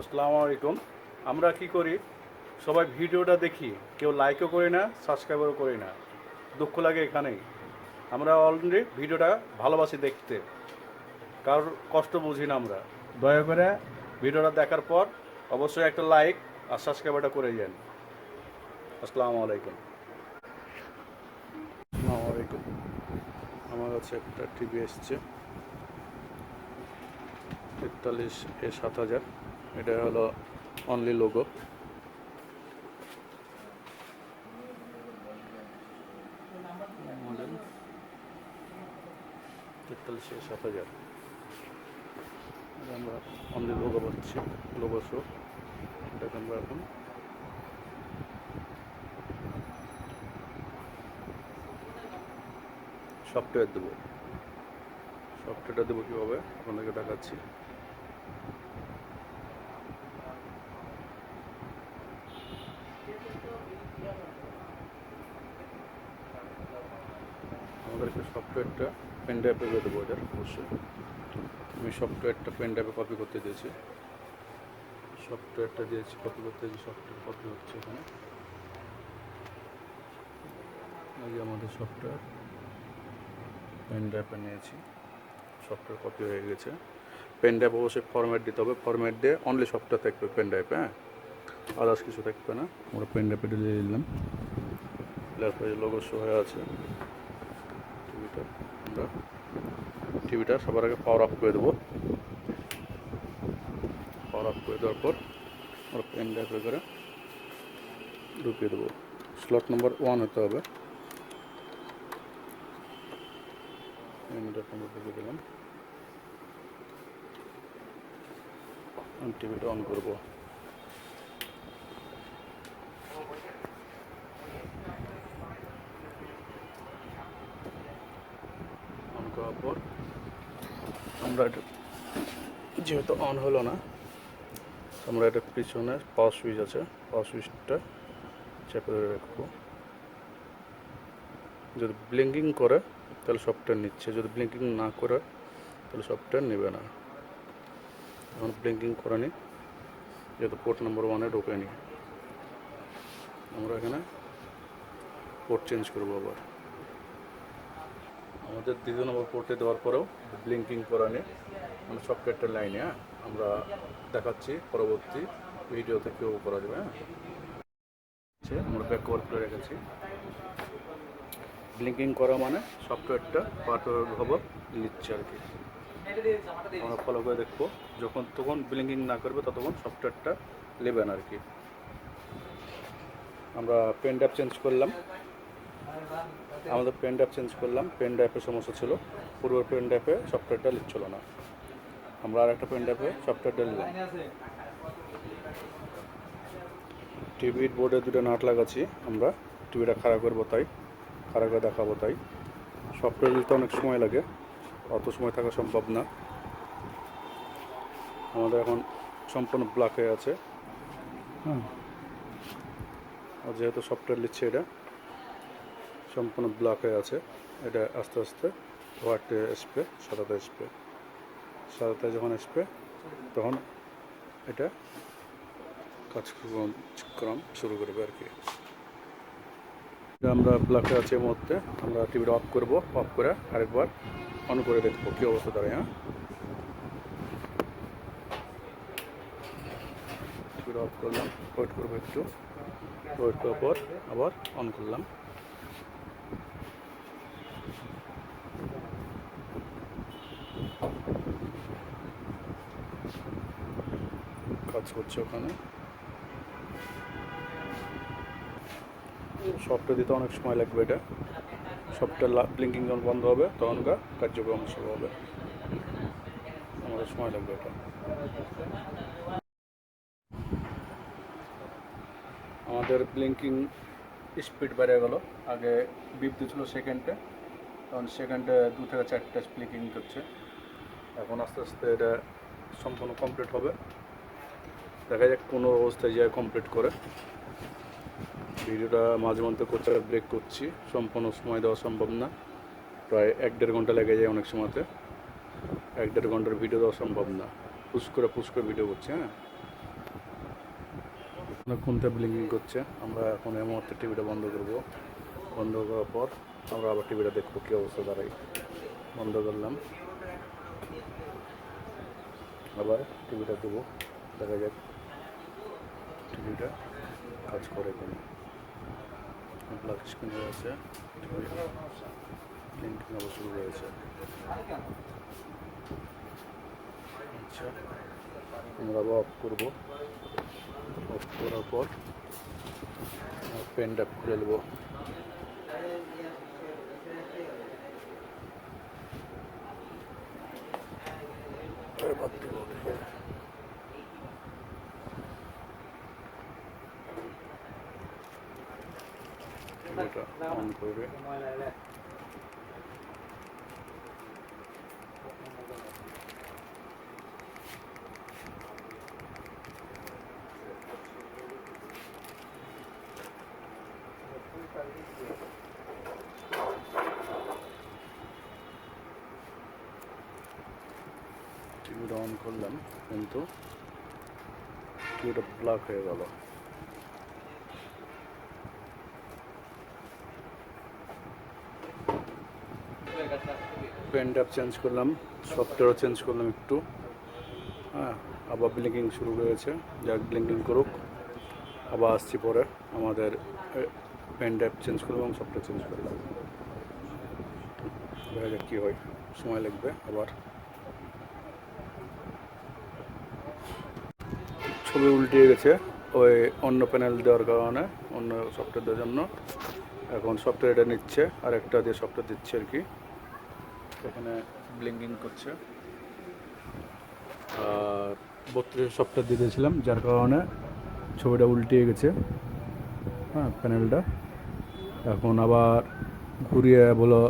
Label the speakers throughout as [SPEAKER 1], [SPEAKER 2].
[SPEAKER 1] আসসালামু আলাইকুম। আমরা কি করি, সবাই ভিডিওটা দেখি, কেউ লাইকও করি না, সাবস্ক্রাইবও করি না। দুঃখ লাগে এখানেই। আমরা অলরেডি ভিডিওটা ভালোবাসি দেখতে, কারোর কষ্ট বুঝি না আমরা। দয়া করে ভিডিওটা দেখার পর অবশ্যই একটা লাইক আর সাবস্ক্রাইবটা করে যান। আসসালামু আলাইকুম। আসসালামু আলাইকুম। আমার কাছে একটা টিভি এসছে 43A7000। এটা হলো অনলি লোগো। Model 43A7000। আমরা অনলি লোগো পাচ্ছি, লোগো শো। এটাকে আমরা এখন সফটওয়্যার দেবো। সফটওয়্যারটা দেবো কীভাবে আপনাদেরকে দেখাচ্ছি। আমাদেরকে সফটওয়্যারটা পেন ড্রাইভে দেবো। এটার অবশ্যই আমি সফটওয়্যারটা পেন ড্রাইভে কপি করতে দিয়েছি। সফটওয়্যারটা দিয়েছি কপি করতে দিয়েছি। সফটওয়্যার কপি হচ্ছে এখানে। এই যে আমাদের সফটওয়্যার পেন ড্রাইভে নিয়েছি। সফটওয়্যার কপি হয়ে গেছে। পেন ড্রাইভ অবশ্যই ফরম্যাট দিতে হবে। ফরম্যাট দিয়ে অনলি সফটওয়্যার থাকবে পেন ড্রাইভে, হ্যাঁ, আদার্স কিছু থাকবে না। আমরা পেন ড্রাইভে দিয়ে দিলাম। ল্যাপটপে লোগো শো হয়ে আছে। টিভিটা সবার আগে পাওয়ার অফ করে দেবো। পাওয়ার অফ করে দেওয়ার পর আমরা পেন ড্রাইভে করে ঢুকিয়ে দেবো। স্লট নাম্বার 1 হতে হবে। পেন ড্রাইভ আমরা ঢুকিয়ে দিলাম। আমি টিভিটা অন করবো। অন করার পর আমরা এটা যেহেতু অন হলো না, আমরা এটা পিছনে পাওয়ার সুইচ আছে, পাওয়ার সুইচটা চেপে ধরে রাখবো। যদি ব্লিঙ্কিং করে তাহলে সফটওয়্যার নিচ্ছে, যদি ব্লিঙ্কিং না করে তাহলে সফটওয়্যার নেবে না। এখন ব্লিঙ্কিং করে নিই, যেহেতু পোর্ট নাম্বার 1-এ ঢোকে নি। আমরা এখানে পোর্ট চেঞ্জ করবো আবার। আমাদের 2 নম্বর পোর্টে দেওয়ার পরেও ব্লিঙ্কিং করা নেই, মানে সফটওয়্যারটার লাইনে, হ্যাঁ, আমরা দেখাচ্ছি পরবর্তী ভিডিওতে কেউ করা যাবে। হ্যাঁ, আমরা ব্যাক কভার করে রেখেছি। ব্লিঙ্কিং করা মানে সফটওয়্যারটা খবর নিচ্ছে আর কি। আমরা ফলো করে দেখবো, তখন ব্লিঙ্কিং না করবে ততক্ষণ সফটওয়্যারটা নেবেন আর কি। আমরা পেন ড্রাইভ চেঞ্জ করলাম। পেন ড্রাইভের সমস্যা ছিল, পূর্বের পেন ড্রাইভে সফটওয়্যারটা লিখছিল না। আমরা আর একটা পেন ড্রাইভে সফটওয়্যারটা নিলাম। টিভির বোর্ডে 2টা নাট লাগাচ্ছি। আমরা টিভিটা খাড়া করবো, তাই খাড়া করে দেখাবো। তাই সফটওয়্যার নিতে অনেক সময় লাগে, অত সময় থাকা সম্ভব না। আমাদের এখন সম্পূর্ণ ব্ল্যাক হয়ে আছে, হ্যাঁ, আর যেহেতু সফটওয়্যার নিচ্ছে এটা সম্পূর্ণ ব্ল্যাক হয়ে আছে। এটা আস্তে আস্তে হোয়াইট আসবে, সাদাতে আসবে। সাদাতে যখন আসবে তখন এটা কাজকর্ম শুরু করবে আর কি। আমরা ব্ল্যাকে আছে এই মুহূর্তে। আমরা টিভিটা অফ করবো। অফ করে আরেকবার অন করে দেখবো কী অবস্থা দাঁড়ায়। হ্যাঁ, টিভিটা অফ করলাম, ওয়েট করবো একটু। ওয়েট করার পর আবার অন করলাম। কাজ করছে ওখানে। সফটওয়্যার দিতে অনেক সময় লাগবে। এটা সফটওয়্যার ব্লিঙ্কিং যখন বন্ধ হবে তখন কার্যক্রম শুরু হবে। আমাদের সময় লাগবে এটা। আমাদের ব্লিঙ্কিং স্পিড বেড়ে গেল। আগে বিপ দিচ্ছিল সেকেন্ডে, তখন সেকেন্ডে 2 থেকে 4টা ব্লিঙ্কিং করছে। এখন আস্তে আস্তে এটা সম্পূর্ণ কমপ্লিট হবে। দেখা যাক কোনো অবস্থায় যায় কমপ্লিট করে। ভিডিওটা মাঝে মধ্যে করতে ব্রেক করছি, সম্পূর্ণ সময় দেওয়া সম্ভব না। প্রায় 1-1.5 ঘন্টা লেগে যায় অনেক সময়তে। 1-1.5 ঘন্টার ভিডিও দেওয়া সম্ভব না। পুশ করে ভিডিও করছি। হ্যাঁ, কোনটা ব্লিঙ্কিং করছে। আমরা এখন এই মুহূর্তে টিভিটা বন্ধ করব। বন্ধ করার পর আমরা আবার টিভিটা দেখবো কী অবস্থা দাঁড়াই। বন্ধ করলাম, আবার টিভিটা দেবো, দেখা যাক টিভিটা কাজ করে কিনা। ব্ল্যাক স্ক্রিন হয়ে আছে, ব্লিঙ্কিং আবার শুরু হয়েছে। আচ্ছা, আমরা আবার অফ করবো। অফ করার পর পেনটা খুলে নেব। অন করে টিভিটা অন করলাম, কিন্তু টিভিটা ব্ল্যাক হয়ে গেল। পেন ট্যাপ চেঞ্জ করলাম, সফটওয়্যারও চেঞ্জ করলাম একটু। হ্যাঁ, আবার ব্লিঙ্কিং শুরু হয়েছে। যাক, ব্লিঙ্কিং করুক, আবার আসছি পরে। আমাদের পেন ট্যাপ চেঞ্জ করলাম এবং সফটওয়্যার চেঞ্জ করলাম। দেখা যাক কী হয়, সময় লাগবে। আবার ছবি উল্টিয়ে গেছে ওই অন্য প্যানেল দেওয়ার কারণে, অন্য সফটওয়্যার দেওয়ার জন্য। এখন সফটওয়্যার এটা নিচ্ছে, আর একটা দিয়ে সফটওয়্যার দিচ্ছে আর কি। এখানে ব্লিঙ্কিং করছে, আর 32 সফটওয়্যার দিয়ে দিয়েছিলাম, যার কারণে ছবিটা উল্টিয়ে গেছে। হ্যাঁ, প্যানেলটা এখন আবার ঘুরিয়ে বলো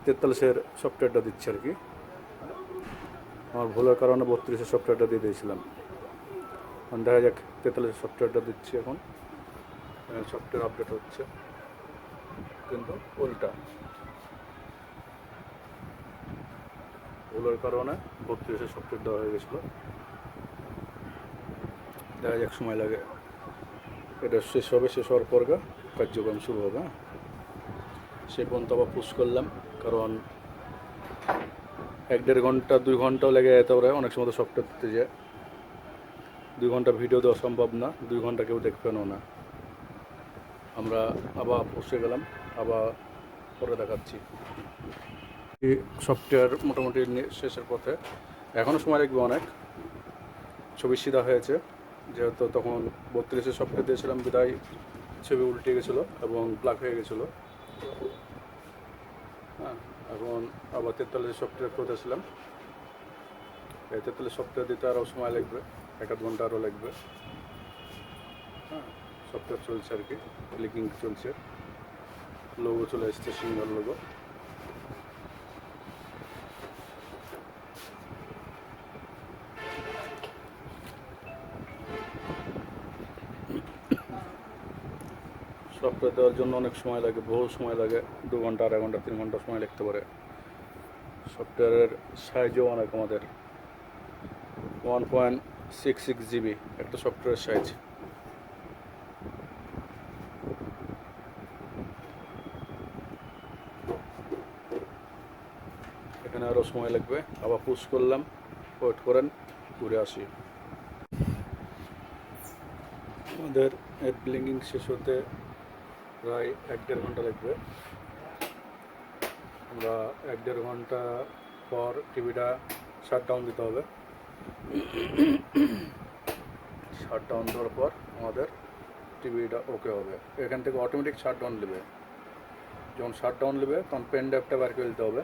[SPEAKER 1] 43-এর সফটওয়্যারটা দিচ্ছে আর কি। আমার ভুলের কারণে 32-এর সফটওয়্যারটা দিয়ে দিয়েছিলাম। এখন দেখা যাক 43-এর সফটওয়্যারটা দিচ্ছি। এখন সফটওয়্যার আপডেট হচ্ছে, কিন্তু উল্টা। ভুলের কারণে 32-এর সফটওয়্যার দেওয়া হয়ে গেছিলো। দেখা যাক, সময় লাগে। এটা শেষ হবে, শেষ হওয়ার পর কার্যক্রম শুরু হবে। হ্যাঁ, সে পর্যন্ত আবার পুশ করলাম, কারণ 1-1.5 ঘন্টা 2 ঘন্টাও লেগে যেতে পারে অনেক সময়। তো সফটওয়্যার দিতে যায় 2 ঘন্টা ভিডিও দেওয়া সম্ভব না, 2 ঘন্টা কেউ দেখবেনও না। আমরা আবার পুষে গেলাম, আবার পরে দেখাচ্ছি। সফটওয়্যার মোটামুটি শেষের পথে, এখনও সময় লাগবে অনেক। ছবি সিধা হয়েছে, যেহেতু তখন 32-এর সফটওয়্যার দিয়েছিলাম বিদায় ছবি উল্টে গেছিলো এবং ব্ল্যাক হয়ে গেছিলো। হ্যাঁ, এখন আবার 43-এর সফটওয়্যার করেছিলাম। এই 43 সফটওয়্যার দিতে আরও সময় লাগবে, 1-1 ঘন্টা আরও লাগবে। হ্যাঁ, সফটওয়্যার চলছে আর কি, ক্লিকিং চলছে। লোগো চলে এসছে, সিঙ্গল লোগো। সফটওয়্যার দেওয়ার জন্য অনেক সময় লাগে, বহু সময় লাগে। 2 ঘন্টা, 2.5 ঘন্টা, 3 ঘন্টা সময় লাগতে পারে। সফটওয়্যারের সাইজও অনেক, আমাদের 1.66 GB একটা সফটওয়্যারের সাইজ। এখানে আরও সময় লাগবে। আবার পুশ করলাম, ওয়েট করেন, ঘুরে আসি। আমাদের এর ব্লিঙ্কিং শেষ হতে প্রায় 1-1.5 ঘন্টা লাগবে। আমরা 1-1.5 ঘন্টা পর টিভিটা শাটডাউন দিতে হবে। শাটডাউন দেওয়ার পর আমাদের টিভিটা ওকে হবে। এখান থেকে অটোমেটিক শাটডাউন নেবে। যখন শাটডাউন নেবে তখন পেন ড্রাইভটা বার করে দিতে হবে।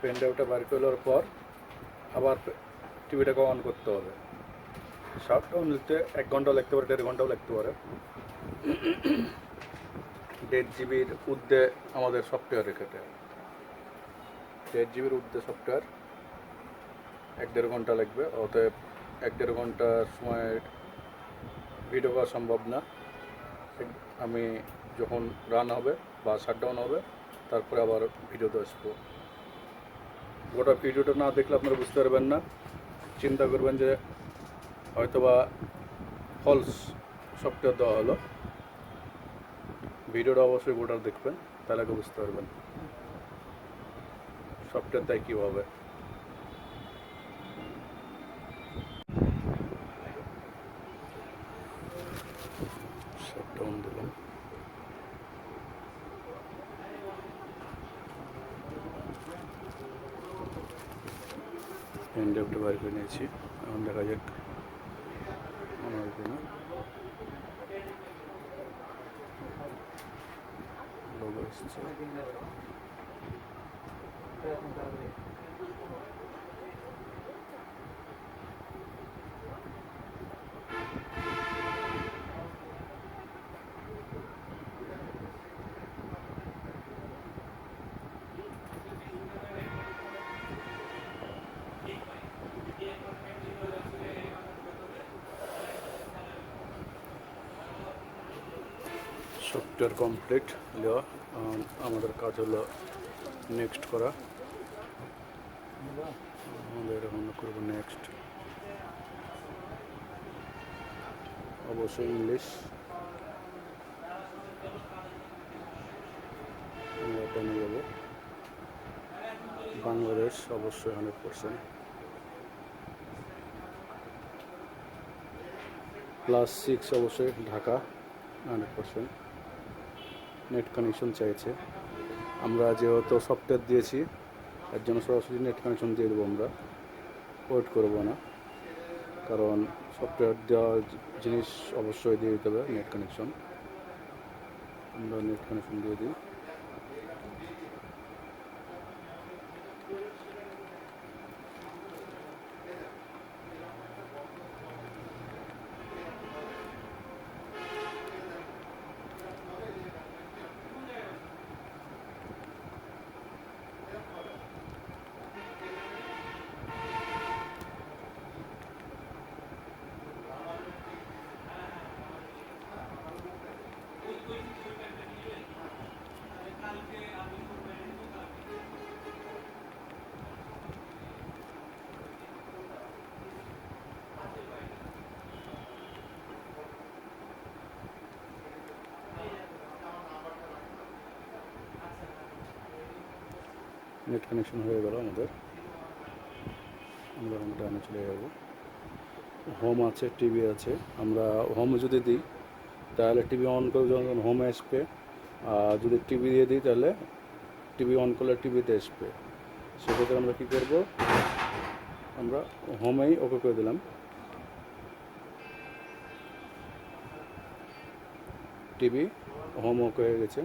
[SPEAKER 1] পেন ড্রাইভটা বার করার পর আবার টিভিটাকে অন করতে হবে। শাটডাউন নিতে 1 ঘন্টাও লাগতে পারে, 1.5 ঘন্টাও লাগতে পারে। 1.5 GBর ঊর্ধ্বে আমাদের সফটওয়্যার রেখেতে, 1.5 GBর ঊর্ধ্বে সফটওয়্যার 1-1.5 ঘন্টা লাগবে। অতএব 1-1.5 ঘন্টার সময় ভিডিও করা সম্ভব না। আমি যখন রান হবে বা শাটডাউন হবে, তারপরে আবার ভিডিওতে আসবো। গোটা ভিডিওটা না দেখলে আপনারা বুঝতে পারবেন না। চিন্তা করবেন যে হয়তোবা ফলস সফটওয়্যার দেওয়া হলো। ভিডিওটা অবশ্যই গোটা দেখবেন, তাহলে আগে বুঝতে পারবেন সফটওয়্যার দেয় কীভাবে। শাটডাউন দিলাম। হ্যান্ডেপটা বাইর করে নিয়েছি, এখন দেখা যাক মনে হয় কিনা। লোগো এসছে। সফটওয়্যার কমপ্লিট দেওয়া, আমাদের কাজ হলো নেক্সট করা। আমাদের এখন করব নেক্সট, অবশ্যই ইংলিশ। আমরা এটা নিয়ে যাবো বাংলাদেশ, অবশ্যই 100%, +6 অবশ্যই ঢাকা 100%। নেট কানেকশন চাইছে, আমরা যেহেতু সফটওয়্যার দিয়েছি এর জন্য সরাসরি নেট কানেকশন দিয়ে দেবো। আমরা ওয়েট করবো না, কারণ সফটওয়্যার দেওয়া জিনিস অবশ্যই দিয়ে দিতে হবে নেট কানেকশন। আমরা নেট কানেকশন দিয়ে দিই। নেট কানেকশন হয়ে গেল আমাদের। আমরা এখন ডানে চলে যাব। হোম আছে, টিভি আছে। আমরা হোমে যদি দিই তাহলে টিভি অন করে যখন হোমে আসবে, আর যদি টিভি দিয়ে দিই তাহলে টিভি অন করলে টিভিতে আসবে। সেক্ষেত্রে আমরা কী করব, আমরা হোমেই ওকে করে দিলাম। টিভি হোম ওকে হয়ে গেছে,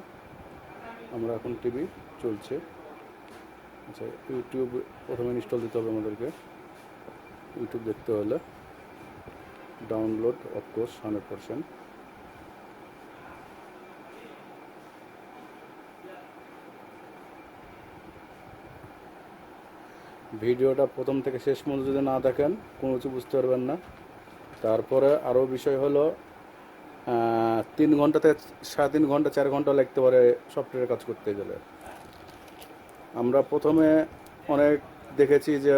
[SPEAKER 1] আমরা এখন টিভি চলছে। আচ্ছা, ইউটিউব প্রথমে ইনস্টল দিতে হবে আমাদেরকে। ইউটিউব দেখতে হলে ডাউনলোড অফকোর্স 100%। ভিডিওটা প্রথম থেকে শেষ পর্যন্ত যদি না দেখেন কোনো কিছু বুঝতে পারবেন না। তারপরে আরও বিষয় হলো 3 ঘন্টা থেকে 3.5 ঘন্টা 4 ঘন্টা লাগতে পারে সফটওয়্যারের কাজ করতে গেলে। আমরা প্রথমে অনেক দেখেছি যে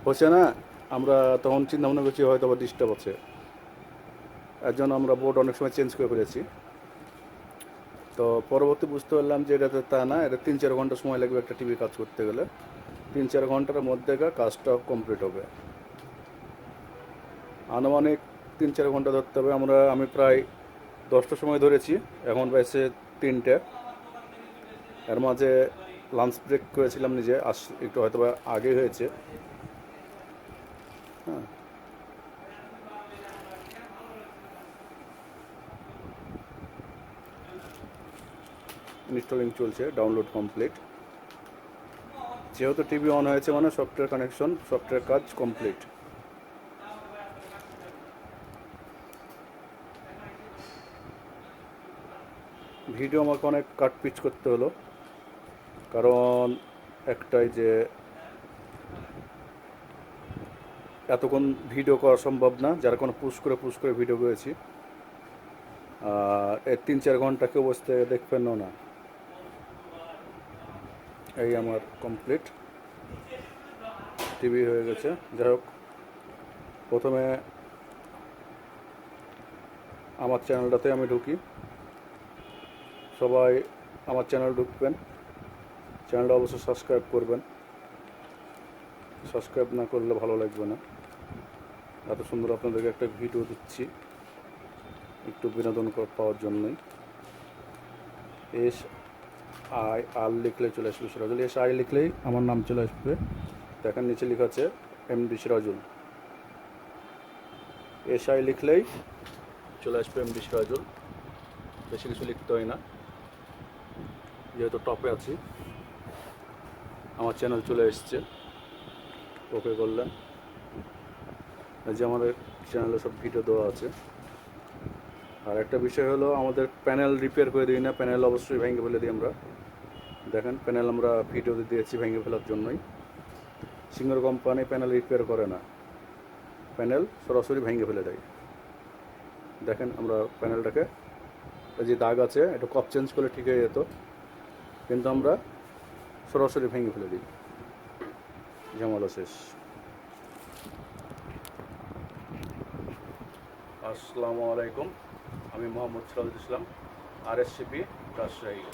[SPEAKER 1] হচ্ছে না, আমরা তখন চিন্তা ভাবনা করছি হয়তো বা ডিস্টার্ব আছে, এর জন্য আমরা বোর্ড অনেক সময় চেঞ্জ করে ফেলেছি। তো পরবর্তী বুঝতে পারলাম যে এটাতে তা না, এটা 3-4 ঘন্টা সময় লাগবে একটা টিভি কাজ করতে গেলে। 3-4 ঘন্টার মধ্যে কাজটা কমপ্লিট হবে। আনুমানিক 3-4 ঘন্টা ধরতে হবে। আমি প্রায় 10টার সময় ধরেছি, এখন বাজছে 3টে। এর মাঝে লাঞ্চ ব্রেক করেছিলাম নিজে, একটু হয়তো বা আগে হয়েছে। হ্যাঁ, ইনস্টলিং চলছে, ডাউনলোড কমপ্লিট। যেহেতু টিভি অন হয়েছে মানে সফটওয়্যার কানেকশন, সফটওয়্যার কাজ কমপ্লিট। ভিডিও আমাকে অনেক কাট পিচ করতে হলো, কারণ একটাই যে এতক্ষণ ভিডিও করা সম্ভব না, যার কোনো পুশ করে ভিডিও করেছি। আর এর 3-4 ঘন্টা কেউ বসতে দেখবেন না। এই আমার কমপ্লিট, টিভি হয়ে গেছে। যাই হোক, প্রথমে আমার চ্যানেলটাতে আমি ঢুকি, সবাই আমার চ্যানেল ঢুকবেন, চ্যানেলটা অবশ্যই সাবস্ক্রাইব করবেন, সাবস্ক্রাইব না করলে ভালো লাগবে না। এত সুন্দর আপনাদেরকে একটা ভিডিও দিচ্ছি একটু বিনোদন পাওয়ার জন্যই। SIR লিখলেই চলে আসবে সিরাজুল, SI লিখলেই আমার নাম চলে আসবে। দেখেন নিচে লেখা আছে MD সিরাজুল, SI লিখলেই চলে আসবে MD সিরাজুল, বেশি কিছু লিখতে হয় না। যেহেতু টপে আছি, আমার চ্যানেল চলে এসছে, ওকে করলেন। এই যে আমাদের চ্যানেলে সব ভিডিও দেওয়া আছে। আর একটা বিষয় হলো, আমাদের প্যানেল রিপেয়ার করে দিই না, প্যানেল অবশ্যই ভেঙে ফেলে দিই আমরা। দেখেন প্যানেল আমরা ভিডিওতে দিয়েছি ভেঙে ফেলার জন্যই। সিঙ্গার কোম্পানি প্যানেল রিপেয়ার করে না, প্যানেল সরাসরি ভেঙে ফেলে দেয়। দেখেন আমরা প্যানেলটাকে, এই যে দাগ আছে, এটা কপ চেঞ্জ করলে ঠিক হয়ে যেত, কিন্তু আমরা সরাসরি ভেঙে ফেলে দিই, ঝামেলা শেষ। আসসালামু আলাইকুম, আমি মোহাম্মদ সলে43A7000TC, রাজশাহী।